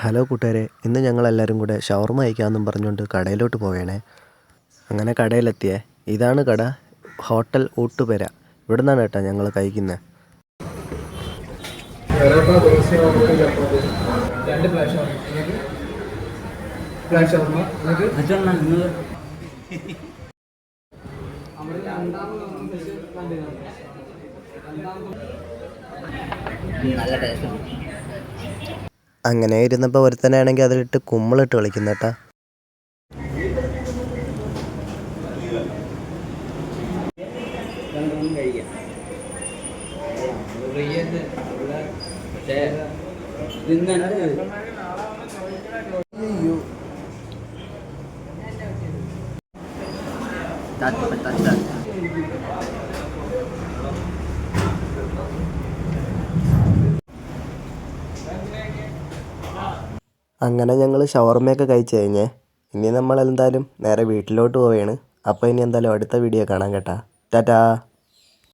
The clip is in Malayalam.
ഹലോ കൂട്ടുകാരെ, ഇന്ന് ഞങ്ങളെല്ലാവരും കൂടെ ഷവർമ കഴിക്കാമെന്നും പറഞ്ഞുകൊണ്ട് കടയിലോട്ട് പോവുകയാണേ. അങ്ങനെ കടയിലെത്തിയേ. ഇതാണ് കട, ഹോട്ടൽ ഊട്ടുപുര. ഇവിടെ നിന്നാണ് കേട്ടോ ഞങ്ങൾ കഴിക്കുന്നത്. അങ്ങനെ ഇരുന്നപ്പോൾ ഒരുത്തനാണെങ്കിൽ അതിലിട്ട് കുമ്മളിട്ട് കളിക്കുന്ന കേട്ടാ. അങ്ങനെ ഞങ്ങൾ ഷവർമയൊക്കെ കഴിച്ച് കഴിഞ്ഞേ. ഇനി നമ്മൾ എന്തായാലും നേരെ വീട്ടിലോട്ട് പോവുകയാണ്. അപ്പോൾ ഇനി എന്തായാലും അടുത്ത വീഡിയോ കാണാം കേട്ടാ. ടാറ്റാ.